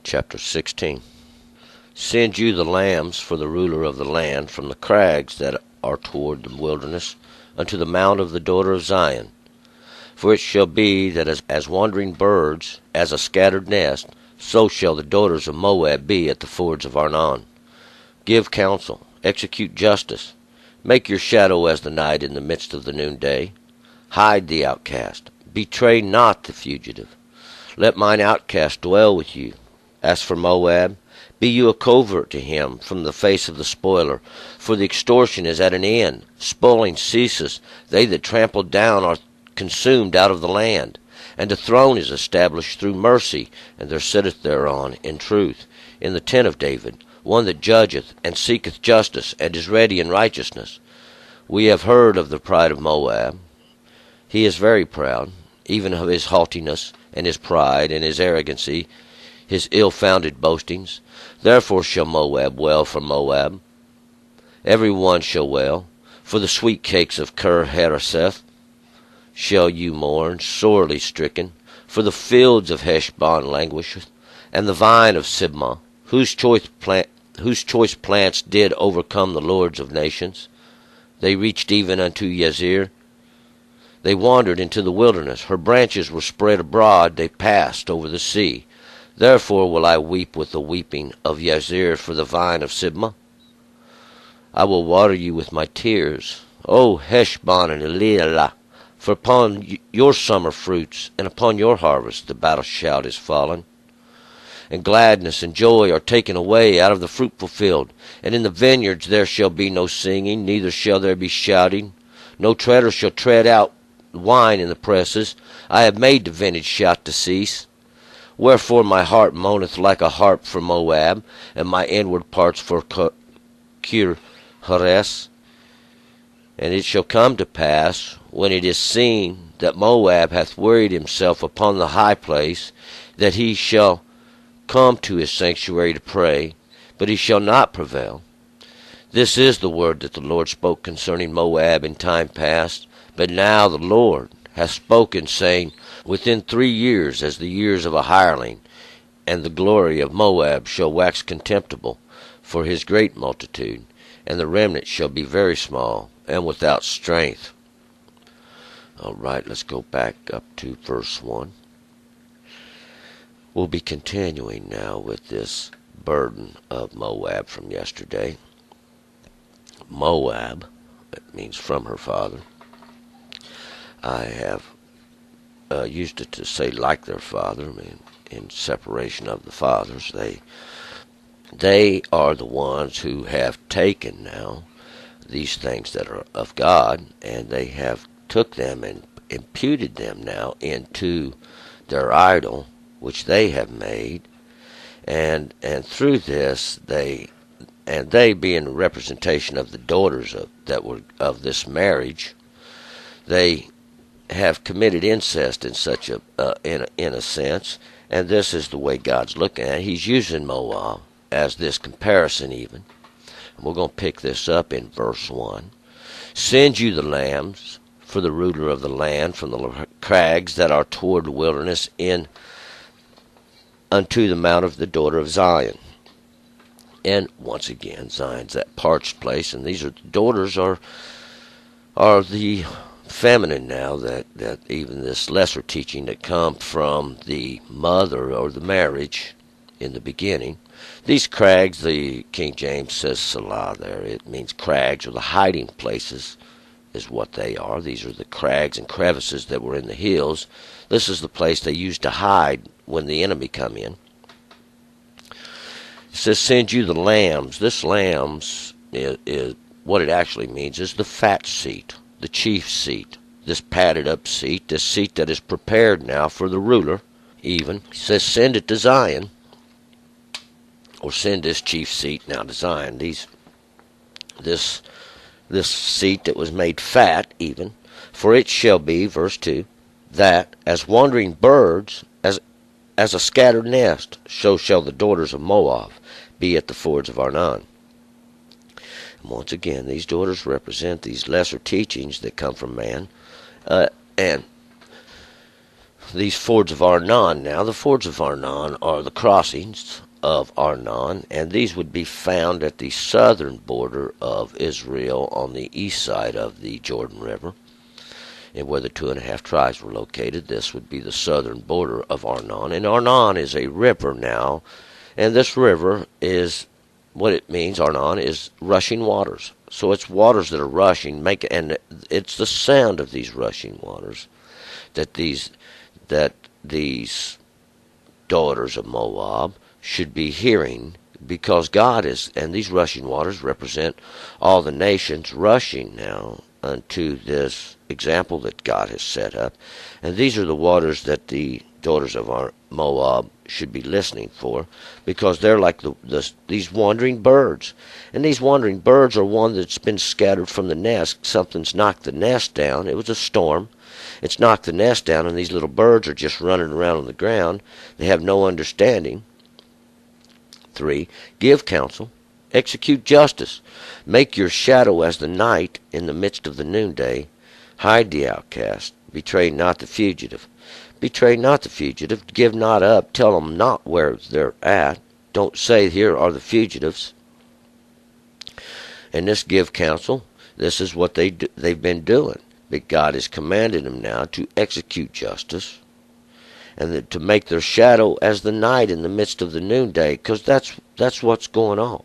chapter 16. Send you the lambs for the ruler of the land from the crags that are toward the wilderness unto the mount of the daughter of Zion. For it shall be that as wandering birds, as a scattered nest, so shall the daughters of Moab be at the fords of Arnon. Give counsel, execute justice, make your shadow as the night in the midst of the noonday. Hide the outcast, betray not the fugitive. Let mine outcast dwell with you. As for Moab, be you a covert to him from the face of the spoiler, for the extortion is at an end, spoiling ceases, they that trample down are consumed out of the land. And the throne is established through mercy, and there sitteth thereon in truth, in the tent of David, one that judgeth, and seeketh justice, and is ready in righteousness. We have heard of the pride of Moab. He is very proud, even of his haughtiness, and his pride, and his arrogancy, his ill-founded boastings. Therefore shall Moab wail for Moab. Every one shall wail. For the sweet cakes of Ker-Hareseth shall you mourn, sorely stricken. For the fields of Heshbon languisheth, and the vine of Sibmah, whose choice plants did overcome the lords of nations. They reached even unto Yazir. They wandered into the wilderness. Her branches were spread abroad. They passed over the sea. Therefore will I weep with the weeping of Yazir for the vine of Sibmah. I will water you with my tears, O Heshbon and Elealeh, for upon your summer fruits and upon your harvest the battle shout is fallen. And gladness and joy are taken away out of the fruitful field, and in the vineyards there shall be no singing, neither shall there be shouting. No treader shall tread out wine in the presses. I have made the vintage shout to cease. Wherefore my heart moaneth like a harp for Moab, and my inward parts for Kir-Hares. And it shall come to pass, when it is seen that Moab hath wearied himself upon the high place, that he shall come to his sanctuary to pray, but he shall not prevail. This is the word that the Lord spoke concerning Moab in time past. But now the Lord hath spoken, saying, Within 3 years, as the years of a hireling, and the glory of Moab shall wax contemptible for his great multitude, and the remnant shall be very small, and without strength. All right, let's go back up to verse 1. We'll be continuing now with this burden of Moab from yesterday. Moab, it means from her father. I have used it to say like their father, I mean, in separation of the fathers. They are the ones who have taken now these things that are of God, and they have took them and imputed them now into their idol, which they have made, and through this they being a representation of the daughters of this marriage, they have committed incest in such in a sense, and this is the way God's looking at it. He's using Moab as this comparison even. And we're going to pick this up in verse 1. Send you the lambs for the ruler of the land from the crags that are toward the wilderness in unto the mount of the daughter of Zion. And once again, Zion's that parched place, and these are the daughters are the feminine now, that even this lesser teaching that come from the mother or the marriage in the beginning. These crags, the King James says Salah there, it means crags or the hiding places is what they are. These are the crags and crevices that were in the hills. This is the place they used to hide when the enemy come in. It says, send you the lambs. This lambs is what it actually means is the fat seat, the chief seat, this padded up seat, this seat that is prepared now for the ruler even. He says, send it to Zion, or send this chief seat now to Zion. This seat that was made fat even, for it shall be, verse 2, that as wandering birds, as a scattered nest, so shall the daughters of Moab be at the fords of Arnon. And once again, these daughters represent these lesser teachings that come from man. And these fords of Arnon. Now, the fords of Arnon are the crossings of Arnon, and these would be found at the southern border of Israel on the east side of the Jordan River, and where the 2.5 tribes were located. This would be the southern border of Arnon, and Arnon is a river now, and this river is, what it means, Arnon, is rushing waters. So it's waters that are rushing, and it's the sound of these rushing waters that these daughters of Moab should be hearing, because God is, and these rushing waters represent all the nations rushing now unto this example that God has set up. And these are the waters that the daughters of our Moab should be listening for, because they're like these wandering birds. And these wandering birds are one that's been scattered from the nest. Something's knocked the nest down. It was a storm. It's knocked the nest down, and these little birds are just running around on the ground. They have no understanding. 3. Give counsel. Execute justice. Make your shadow as the night in the midst of the noonday. Hide the outcast. Betray not the fugitive. Betray not the fugitive. Give not up. Tell them not where they're at. Don't say, here are the fugitives. And this give counsel, this is what they've been doing. But God has commanded them now to execute justice, and to make their shadow as the night in the midst of the noonday, because that's what's going on.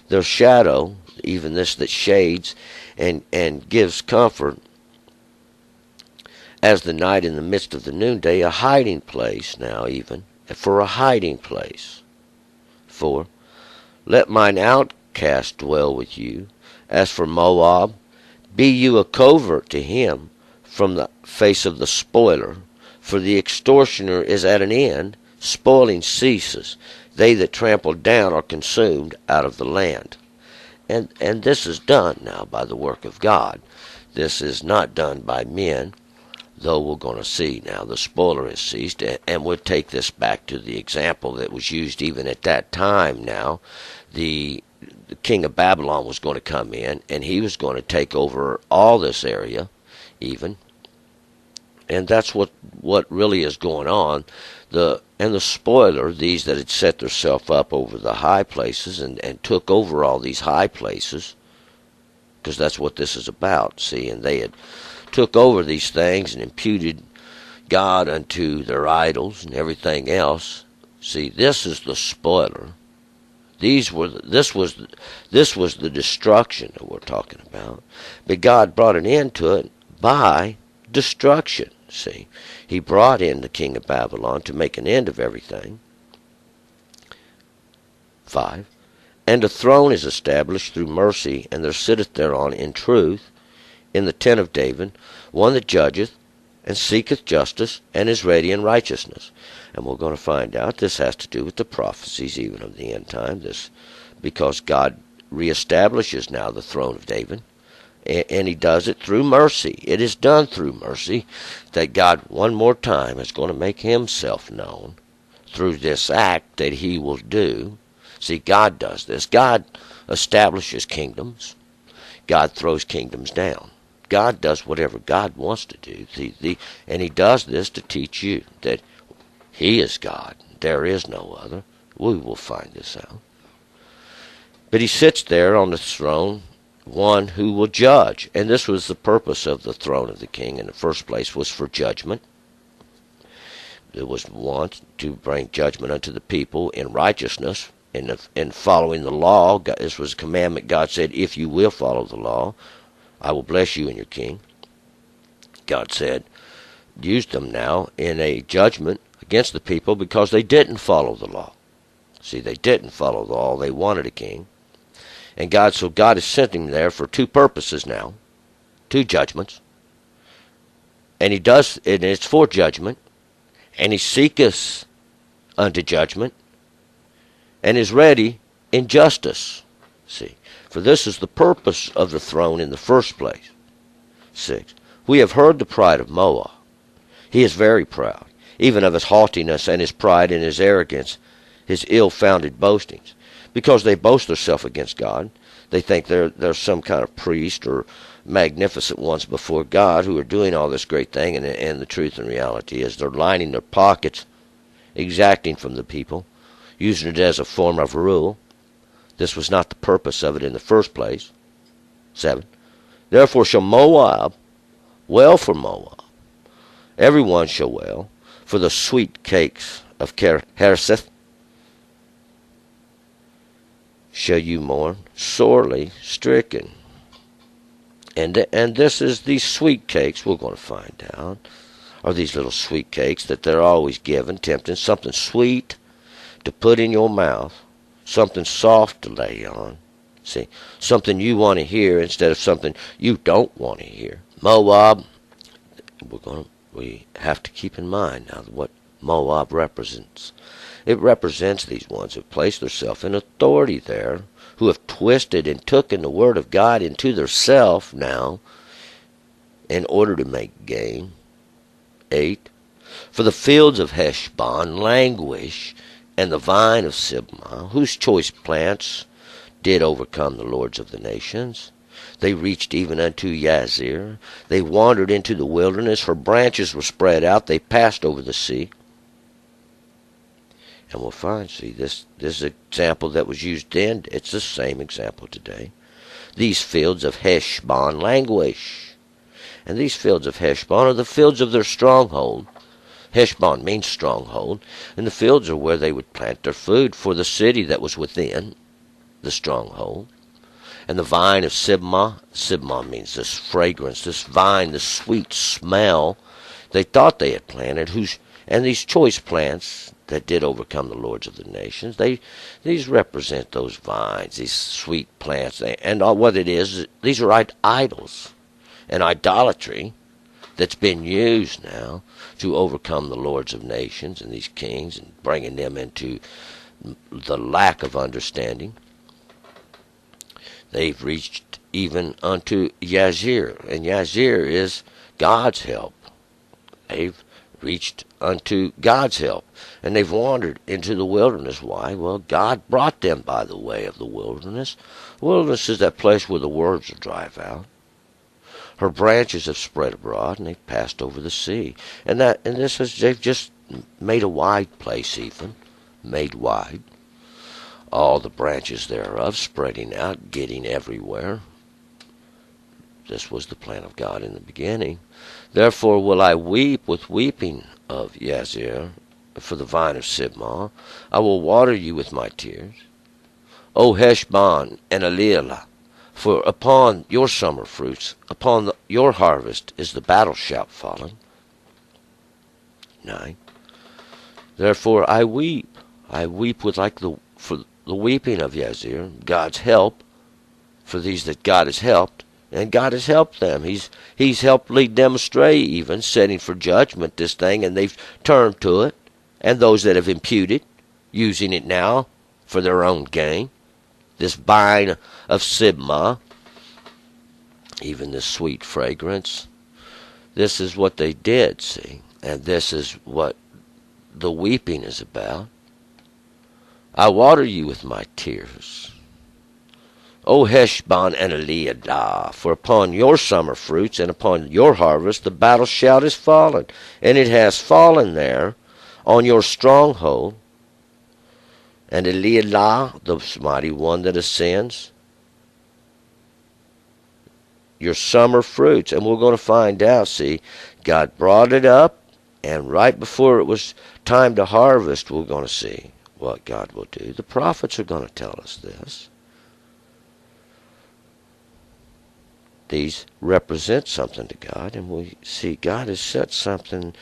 Their shadow, even this that shades and gives comfort, as the night in the midst of the noonday, a hiding place now, even for a hiding place. 4. Let mine outcast dwell with you. As for Moab, be you a covert to him from the face of the spoiler, for the extortioner is at an end, spoiling ceases. They that trample down are consumed out of the land. And this is done now by the work of God. This is not done by men, though we're going to see now the spoiler has ceased. And we'll take this back to the example that was used even at that time now. The king of Babylon was going to come in, and he was going to take over all this area even. And that's what really is going on. The spoiler, these that had set themselves up over the high places and took over all these high places, because that's what this is about, see, and they had took over these things and imputed God unto their idols and everything else. See, this is the spoiler. This was the destruction that we're talking about. But God brought an end to it by destruction. See, he brought in the king of Babylon to make an end of everything. 5. And a throne is established through mercy, and there sitteth thereon in truth, in the tent of David, one that judgeth, and seeketh justice, and is ready in righteousness. And we're going to find out this has to do with the prophecies even of the end time, this, because God reestablishes now the throne of David, and he does it through mercy. It is done through mercy, that God one more time is going to make himself known through this act that he will do. See, God does this. God establishes kingdoms. God throws kingdoms down. God does whatever God wants to do. And he does this to teach you that he is God. There is no other. We will find this out. But he sits there on the throne, one who will judge. And this was the purpose of the throne of the king in the first place, was for judgment. It was one to bring judgment unto the people in righteousness, in following the law. This was a commandment. God said, if you will follow the law, I will bless you and your king. God said, used them now in a judgment against the people because they didn't follow the law. See, they didn't follow the law. They wanted a king. And God is sent him there for two purposes now, two judgments. And he does, and it's for judgment. And he seeketh unto judgment, and is ready in justice. See, for this is the purpose of the throne in the first place. 6. We have heard the pride of Moab. He is very proud, even of his haughtiness and his pride and his arrogance, his ill-founded boastings. Because they boast themselves against God. They think they're some kind of priest or magnificent ones before God who are doing all this great thing, and the truth and reality is they're lining their pockets, exacting from the people, using it as a form of rule. This was not the purpose of it in the first place. 7. Therefore shall Moab wail for Moab. Everyone shall wail for the sweet cakes of Hareseth. Shall you mourn, sorely stricken. And this is these sweet cakes, we're going to find out, are these little sweet cakes that they're always given, tempting, something sweet to put in your mouth, something soft to lay on. See, something you want to hear instead of something you don't want to hear. Moab, we have to keep in mind now what Moab represents. It represents these ones who have placed themselves in authority there, who have twisted and taken the word of God into their self now in order to make gain. 8. For the fields of Heshbon languish, and the vine of Sibmah, whose choice plants did overcome the lords of the nations. They reached even unto Yazir. They wandered into the wilderness. Her branches were spread out. They passed over the sea. And we'll find, see, this example that was used then, it's the same example today. These fields of Heshbon languish. And these fields of Heshbon are the fields of their stronghold. Heshbon means stronghold. And the fields are where they would plant their food for the city that was within the stronghold. And the vine of Sibmah, Sibmah means this fragrance, this vine, this sweet smell they thought they had planted, and these choice plants that did overcome the lords of the nations, these represent those vines, these sweet plants, and what it is, these are idols and idolatry that's been used now to overcome the lords of nations and these kings and bringing them into the lack of understanding. They've reached even unto Yazir, and Yazir is God's help. They've reached unto God's help, and they've wandered into the wilderness. Why? Well, God brought them by the way of the wilderness. The wilderness is that place where the words will drive out. Her branches have spread abroad, and they've passed over the sea. And they've just made a wide place, even made wide. All the branches thereof spreading out, getting everywhere. This was the plan of God in the beginning. Therefore will I weep with weeping of Yazir for the vine of Sibmah. I will water you with my tears. O Heshbon and Elealeh, for upon your summer fruits, upon your harvest is the battle shout fallen. 9. Therefore I weep with for the weeping of Yazir, God's help, for these that God has helped, and God has helped them. He's helped lead them astray even, setting for judgment this thing, and they've turned to it, and those that have imputed, using it now for their own gain. This vine of Sibmah, even this sweet fragrance, this is what they did, see, and this is what the weeping is about. I water you with my tears. O Heshbon and Elealeh, for upon your summer fruits and upon your harvest the battle shout is fallen, and it has fallen there on your stronghold. And Elealeh, the mighty one that ascends, your summer fruits. And we're going to find out, see, God brought it up, and right before it was time to harvest, we're going to see what God will do. The prophets are going to tell us this. These represent something to God, and we see God has set something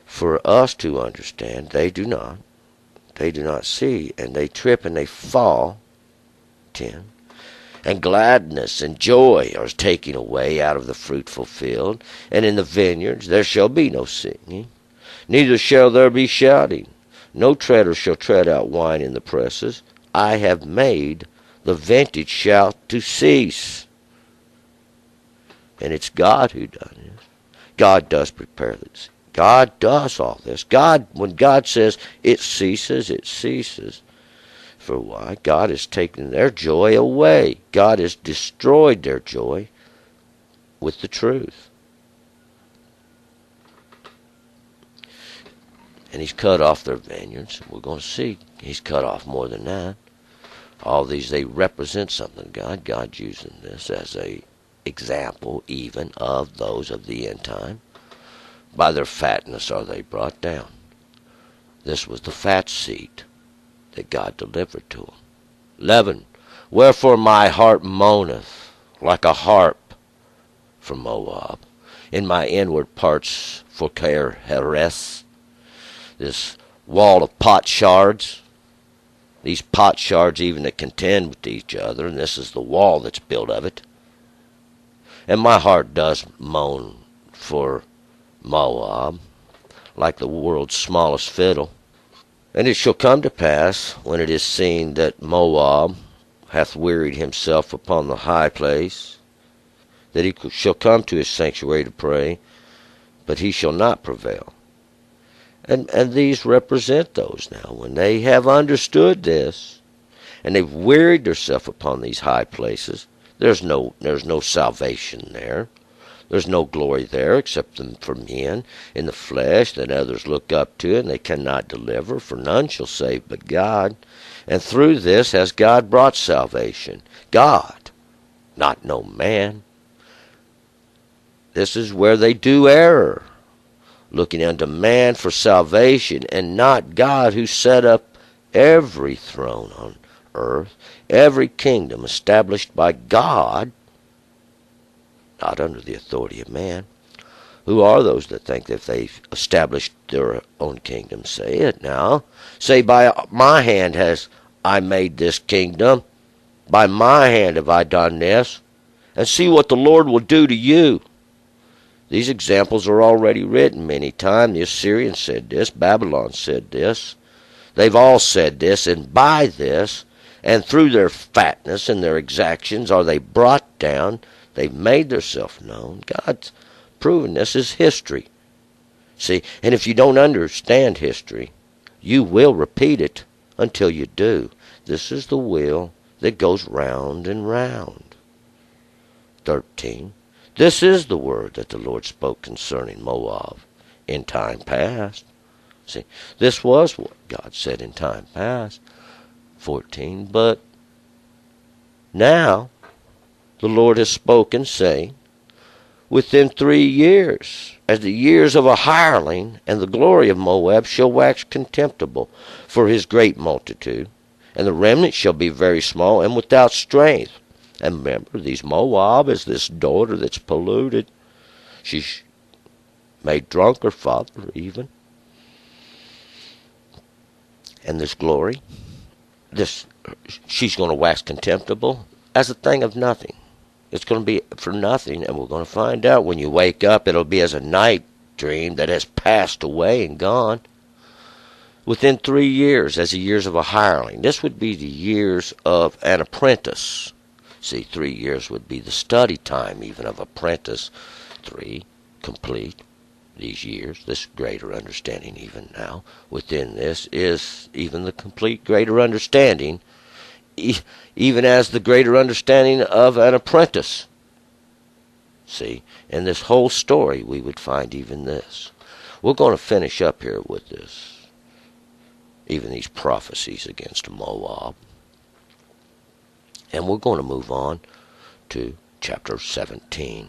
for us to understand. They do not. They do not see, and they trip and they fall. 10. And gladness and joy are taken away out of the fruitful field, and in the vineyards there shall be no singing, neither shall there be shouting. No treader shall tread out wine in the presses. I have made the vintage shout to cease. And it's God who does it. God does prepare this. God does all this. When God says it ceases, it ceases. For why? God has taken their joy away. God has destroyed their joy. with the truth. And he's cut off their vineyards. We're going to see he's cut off more than that. All these, they represent something to God. God's using this as a example even of those of the end time. By their fatness are they brought down. This was the fat seed that God delivered to them. 11. Wherefore my heart moaneth like a harp for Moab, in my inward parts for Heres, this wall of pot shards. These pot shards even that contend with each other, and this is the wall that's built of it. And my heart does moan for Moab, like the world's smallest fiddle. And it shall come to pass, when it is seen that Moab hath wearied himself upon the high place, that he shall come to his sanctuary to pray, but he shall not prevail. And these represent those now. When they have understood this, and they've wearied themselves upon these high places, there's no salvation there. There's no glory there except for men in the flesh that others look up to, and they cannot deliver, for none shall save but God. And through this has God brought salvation. God, not no man. This is where they do error, looking unto man for salvation, and not God, who set up every throne on earth, every kingdom established by God, not under the authority of man. Who are those that think that they've established their own kingdom? Say it now. Say, by my hand has I made this kingdom. By my hand have I done this. And see what the Lord will do to you. These examples are already written many times. The Assyrians said this. Babylon said this. They've all said this. And by this, and through their fatness and their exactions, are they brought down. They've made themselves known. God's proven this is history. See, and if you don't understand history, you will repeat it until you do. This is the wheel that goes round and round. 13. This is the word that the Lord spoke concerning Moab in time past. See, this was what God said in time past. 14. But now the Lord has spoken, saying, within 3 years, as the years of a hireling, and the glory of Moab shall wax contemptible for his great multitude, and the remnant shall be very small and without strength. And remember, these Moab is this daughter that's polluted. She's made drunk her father even. And this glory, she's going to wax contemptible as a thing of nothing. It's going to be for nothing, and we're going to find out when you wake up, it'll be as a night dream that has passed away and gone. Within 3 years, as the years of a hireling. This would be the years of an apprentice. See, 3 years would be the study time even of apprentice. 3, complete. These years, this greater understanding even now. Within this is even the complete greater understanding, even as the greater understanding of an apprentice. See, in this whole story we would find even this. We're going to finish up here with this, even these prophecies against Moab. And we're going to move on to chapter 17.